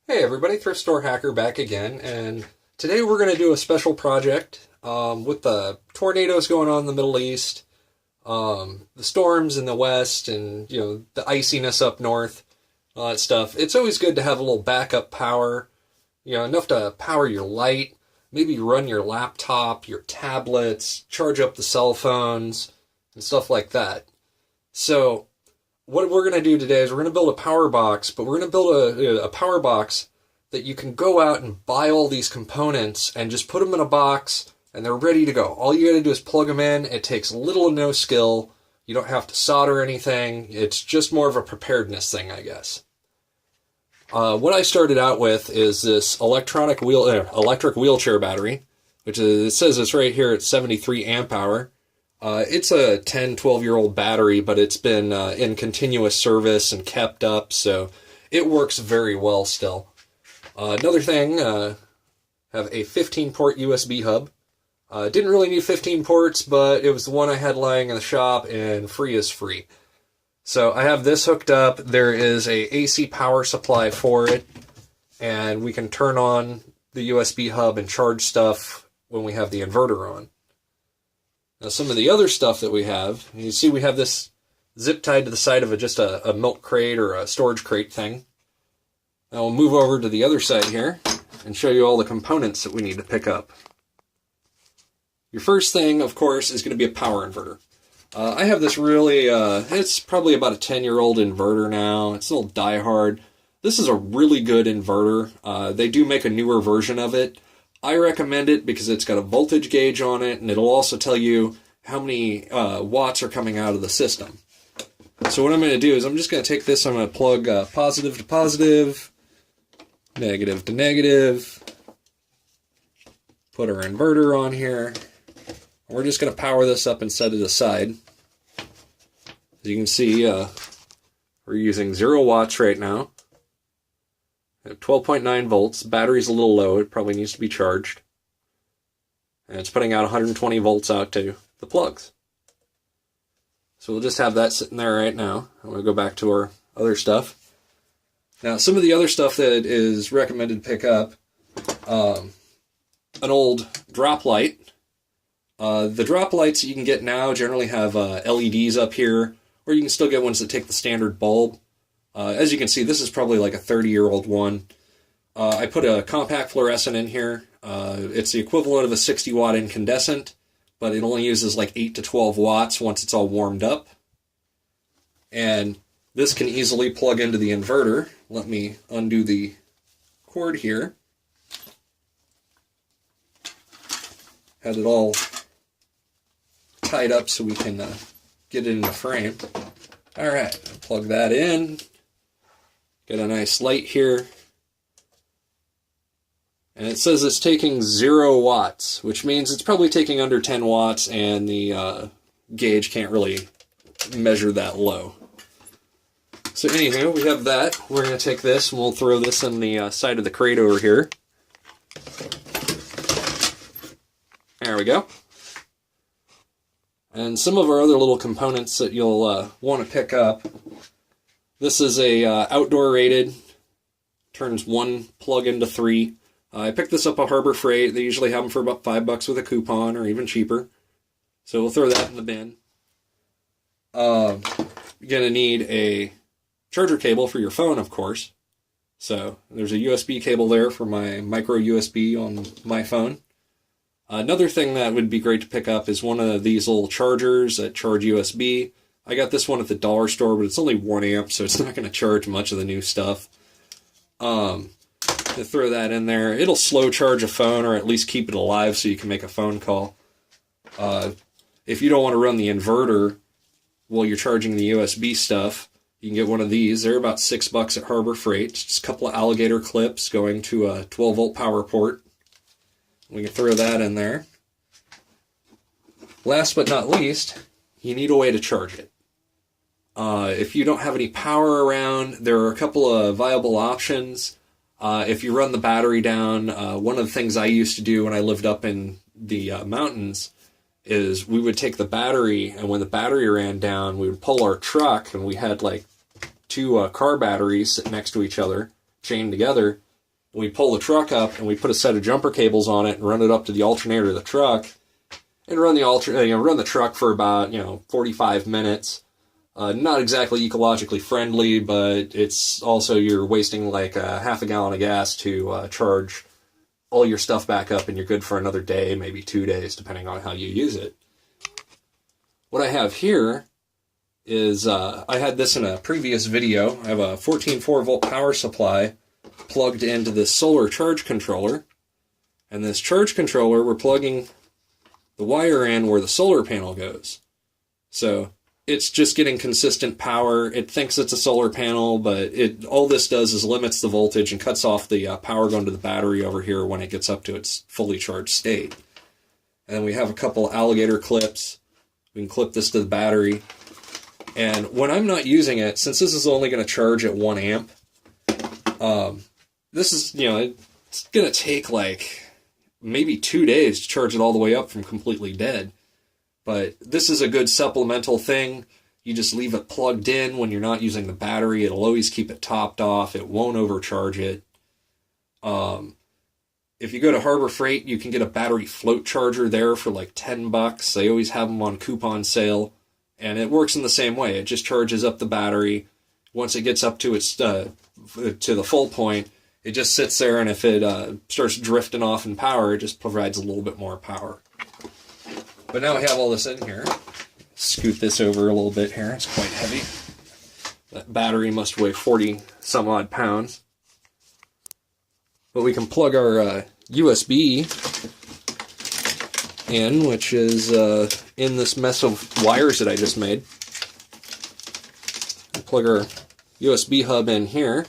Hey everybody, Thrift Store Hacker back again, and today we're going to do a special project with the tornadoes going on in the Middle East, the storms in the West, and the iciness up north, all that stuff. It's always good to have a little backup power, enough to power your light, maybe run your laptop, your tablets, charge up the cell phones, and stuff like that. So what we're going to do today is we're going to build a power box, but we're going to build a power box that you can go out and buy all these components and just put them in a box and they're ready to go. All you got to do is plug them in. It takes little to no skill. You don't have to solder anything. It's just more of a preparedness thing, I guess. What I started out with is this electric wheelchair battery, which it says it's right here at 73 amp hour. It's a 10, 12-year-old battery, but it's been in continuous service and kept up, so it works very well still. Another thing, have a 15-port USB hub. Didn't really need 15 ports, but it was the one I had lying in the shop, and free is free. So I have this hooked up. There is a AC power supply for it, and we can turn on the USB hub and charge stuff when we have the inverter on. Now, some of the other stuff that we have, you see we have this zip tied to the side of just a milk crate or a storage crate thing. Now we'll move over to the other side here and show you all the components that we need to pick up. Your first thing, of course, is going to be a power inverter. I have this really, it's probably about a 10-year-old inverter now. It's a little die-hard. This is a really good inverter. They do make a newer version of it. I recommend it because it's got a voltage gauge on it, and it'll also tell you how many watts are coming out of the system. So what I'm going to do is I'm just going to take this, I'm going to plug positive to positive, negative to negative, put our inverter on here. We're just going to power this up and set it aside. As you can see, we're using 0 watts right now. 12.9 volts. Battery's a little low. It probably needs to be charged. And it's putting out 120 volts out to the plugs. So we'll just have that sitting there right now. I'm going to go back to our other stuff. Now, some of the other stuff that is recommended to pick up, an old drop light. The drop lights that you can get now generally have LEDs up here, or you can still get ones that take the standard bulb. As you can see, this is probably like a 30-year-old one. I put a compact fluorescent in here. It's the equivalent of a 60-watt incandescent, but it only uses like 8 to 12 watts once it's all warmed up. And this can easily plug into the inverter. Let me undo the cord here. Had it all tied up so we can get it in the frame. Alright, plug that in. Get a nice light here. And it says it's taking 0 watts, which means it's probably taking under 10 watts, and the gauge can't really measure that low. So anywho, we have that. We're going to take this and we'll throw this in the side of the crate over here. There we go. And some of our other little components that you'll want to pick up. This is a outdoor rated, turns 1 plug into 3. I picked this up at Harbor Freight. They usually have them for about $5 with a coupon, or even cheaper. So we'll throw that in the bin. You're going to need a charger cable for your phone, of course. So there's a USB cable there for my micro USB on my phone. Another thing that would be great to pick up is one of these little chargers that charge USB. I got this one at the dollar store, but it's only 1 amp, so it's not going to charge much of the new stuff. To throw that in there, it'll slow charge a phone, or at least keep it alive so you can make a phone call. If you don't want to run the inverter while you're charging the USB stuff, you can get one of these. They're about $6 at Harbor Freight. It's just a couple of alligator clips going to a 12-volt power port. We can throw that in there. Last but not least, you need a way to charge it. If you don't have any power around, there are a couple of viable options. If you run the battery down, one of the things I used to do when I lived up in the mountains is we would take the battery, and when the battery ran down, we would pull our truck, and we had like 2 car batteries sitting next to each other, chained together, We pull the truck up and we put a set of jumper cables on it and run it up to the alternator of the truck, and run the truck for about 45 minutes. Not exactly ecologically friendly, but it's also, you're wasting like half a gallon of gas to charge all your stuff back up, and you're good for another day, maybe 2 days, depending on how you use it. What I have here is, I had this in a previous video. I have a 14.4 volt power supply plugged into this solar charge controller. And this charge controller, we're plugging the wire in where the solar panel goes. So it's just getting consistent power. It thinks it's a solar panel, but all this does is limits the voltage and cuts off the power going to the battery over here when it gets up to its fully charged state. And then we have a couple alligator clips. We can clip this to the battery. And when I'm not using it, since this is only going to charge at 1 amp, this is, it's going to take like maybe 2 days to charge it all the way up from completely dead. But this is a good supplemental thing. You just leave it plugged in when you're not using the battery. It'll always keep it topped off. It won't overcharge it. If you go to Harbor Freight, you can get a battery float charger there for like $10. They always have them on coupon sale. And it works in the same way. It just charges up the battery. Once it gets up to its to the full point, it just sits there, and if it starts drifting off in power, it just provides a little bit more power. But now we have all this in here. Scoot this over a little bit here. It's quite heavy. That battery must weigh 40 some odd pounds. But we can plug our USB in, which is in this mess of wires that I just made. Plug our USB hub in here,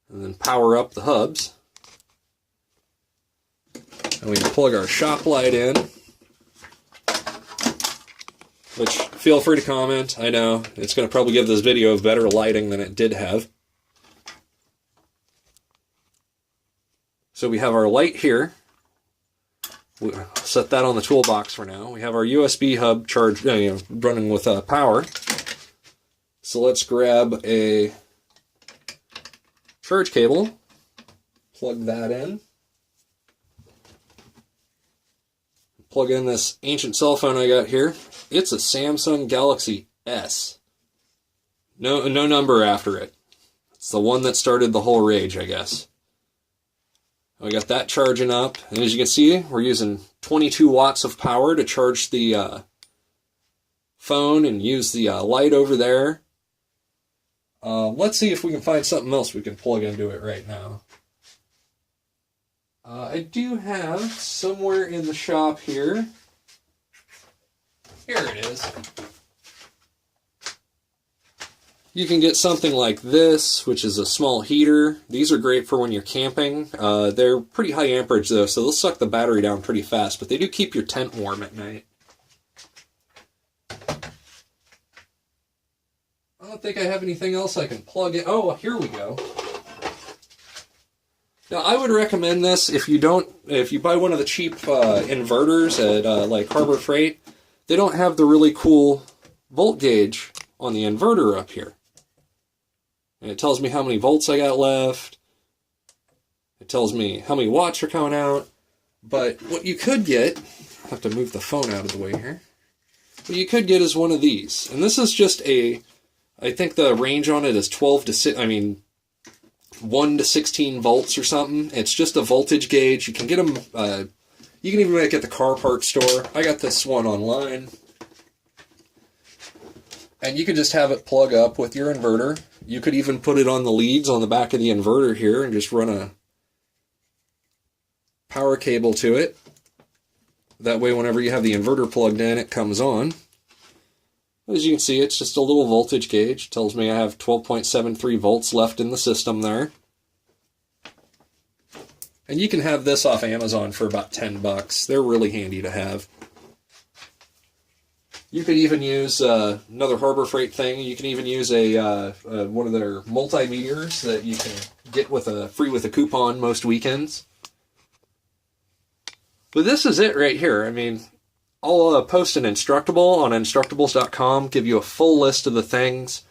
and then power up the hubs. And we can plug our shop light in, which, feel free to comment. I know it's going to probably give this video better lighting than it did have. So we have our light here. We'll set that on the toolbox for now. We have our USB hub charged, running with power. So let's grab a charge cable, plug that in, plug in this ancient cell phone I got here. It's a Samsung Galaxy S. No number after it. It's the one that started the whole rage, I guess. We got that charging up, and as you can see, we're using 22 watts of power to charge the phone and use the light over there. Let's see if we can find something else we can plug into it right now. I do have somewhere in the shop here. Here it is. You can get something like this, which is a small heater. These are great for when you're camping. They're pretty high amperage though, so they'll suck the battery down pretty fast, but they do keep your tent warm at night. I don't think I have anything else I can plug in. Oh, here we go. Now, I would recommend this if you buy one of the cheap inverters at like Harbor Freight. They don't have the really cool volt gauge on the inverter up here. And it tells me how many volts I got left. It tells me how many watts are coming out. But what you could get, I have to move the phone out of the way here. What you could get is one of these. And this is just I think the range on it is 1 to 16 volts or something. It's just a voltage gauge. You can get them, you can even get it at the car parts store. I got this one online. And you can just have it plug up with your inverter. You could even put it on the leads on the back of the inverter here and just run a power cable to it. That way, whenever you have the inverter plugged in, it comes on. As you can see, it's just a little voltage gauge. It tells me I have 12.73 volts left in the system there. And you can have this off Amazon for about $10. They're really handy to have. You could even use another Harbor Freight thing. You can even use one of their multimeters that you can get free with a coupon most weekends. But this is it right here. I mean, I'll post an Instructable on Instructables.com, give you a full list of the things.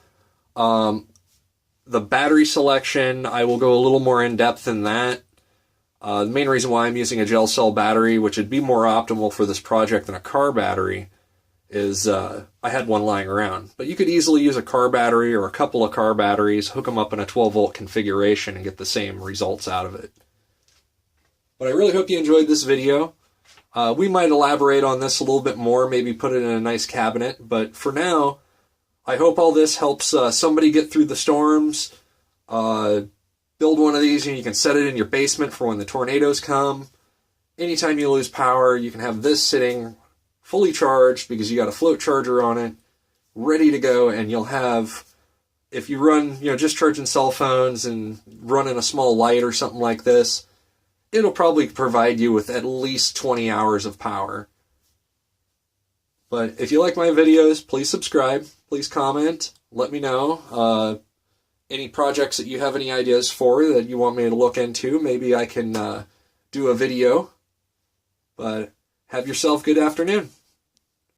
The battery selection, I will go a little more in depth in that. The main reason why I'm using a gel cell battery, which would be more optimal for this project than a car battery, is I had one lying around. But you could easily use a car battery or a couple of car batteries, hook them up in a 12-volt configuration, and get the same results out of it. But I really hope you enjoyed this video. We might elaborate on this a little bit more, maybe put it in a nice cabinet, but for now, I hope all this helps somebody get through the storms. Build one of these and you can set it in your basement for when the tornadoes come. Anytime you lose power, you can have this sitting fully charged because you got a float charger on it, ready to go, and you'll have, if you run, just charging cell phones and running a small light or something like this, it'll probably provide you with at least 20 hours of power. But if you like my videos, please subscribe, please comment, let me know. Any projects that you have any ideas for that you want me to look into, maybe I can do a video. But have yourself a good afternoon.